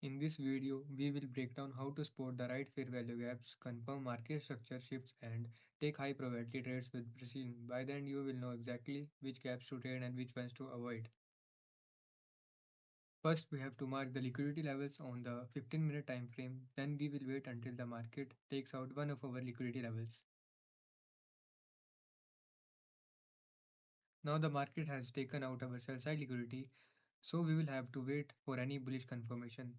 In this video, we will break down how to spot the right fair value gaps, confirm market structure shifts, and take high probability trades with precision. By then, you will know exactly which gaps to trade and which ones to avoid. First, we have to mark the liquidity levels on the 15-minute time frame. Then we will wait until the market takes out one of our liquidity levels. Now the market has taken out our sell side liquidity, so we will have to wait for any bullish confirmation.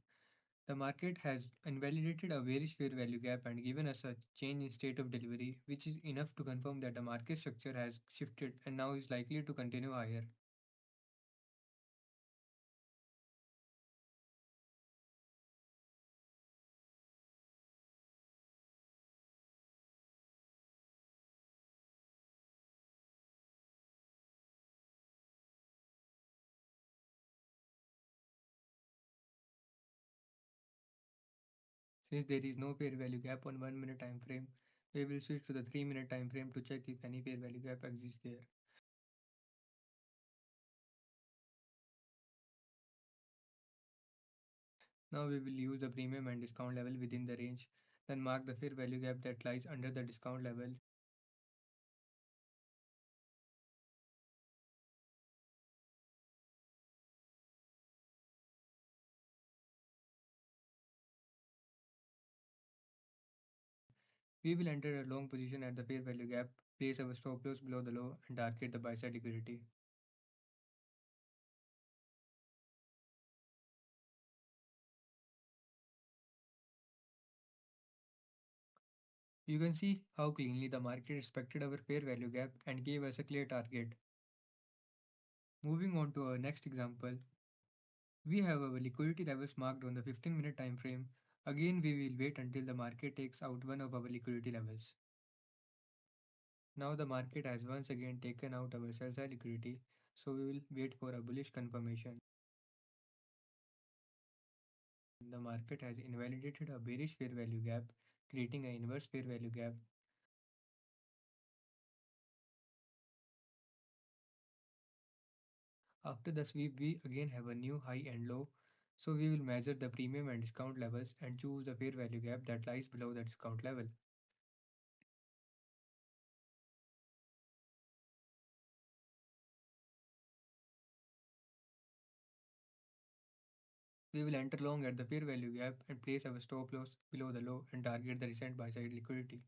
The market has invalidated a bearish fair value gap and given us a change in state of delivery, which is enough to confirm that the market structure has shifted and now is likely to continue higher. Since there is no fair value gap on 1 minute time frame, we will switch to the 3 minute time frame to check if any fair value gap exists there. Now we will use the premium and discount level within the range, then mark the fair value gap that lies under the discount level. We will enter a long position at the fair value gap, place our stop loss below the low, and target the buy side liquidity. You can see how cleanly the market respected our fair value gap and gave us a clear target. Moving on to our next example, we have our liquidity levels marked on the 15-minute time frame. Again, we will wait until the market takes out one of our liquidity levels. Now the market has once again taken out our sell side liquidity, so we will wait for a bullish confirmation. The market has invalidated a bearish fair value gap, creating an inverse fair value gap. After the sweep, we again have a new high and low, so we will measure the premium and discount levels and choose the fair value gap that lies below the discount level. We will enter long at the fair value gap and place our stop loss below the low and target the recent buy side liquidity.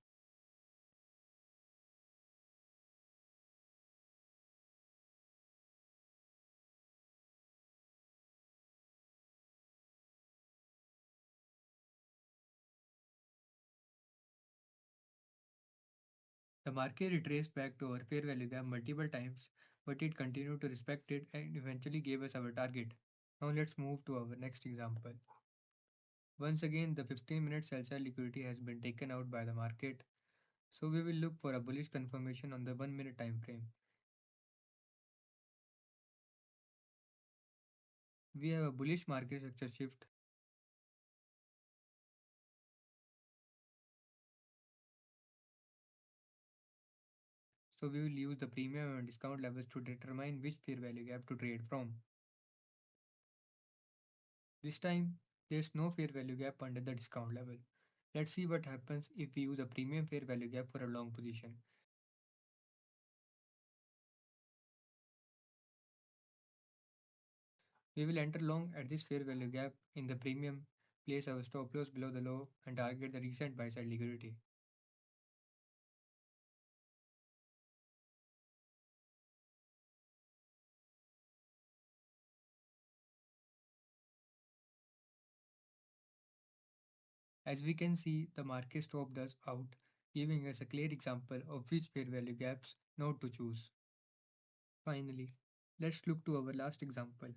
The market retraced back to our fair value gap multiple times, but it continued to respect it and eventually gave us our target. Now let's move to our next example. Once again, the 15-minute sell side liquidity has been taken out by the market, so we will look for a bullish confirmation on the 1 minute time frame. We have a bullish market structure shift. So we will use the premium and discount levels to determine which fair value gap to trade from. This time, there's no fair value gap under the discount level. Let's see what happens if we use a premium fair value gap for a long position. We will enter long at this fair value gap in the premium, place our stop loss below the low, and target the recent buy side liquidity. As we can see, the market stopped us out, giving us a clear example of which fair value gaps not to choose. Finally, let's look to our last example.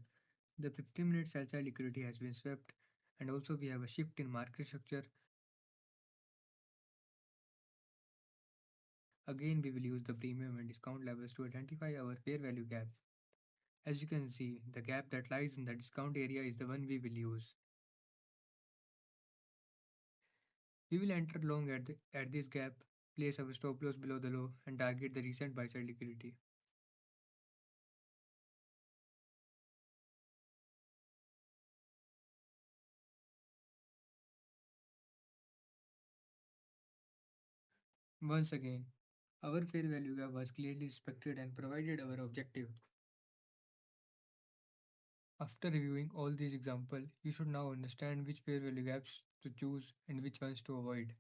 The 15-minute sell side liquidity has been swept, and also we have a shift in market structure. Again, we will use the premium and discount levels to identify our fair value gap. As you can see, the gap that lies in the discount area is the one we will use. We will enter long at this gap, place our stop loss below the low, and target the recent buy side liquidity. Once again, our fair value gap was clearly respected and provided our objective. After reviewing all these examples, you should now understand which fair value gaps to choose and which ones to avoid.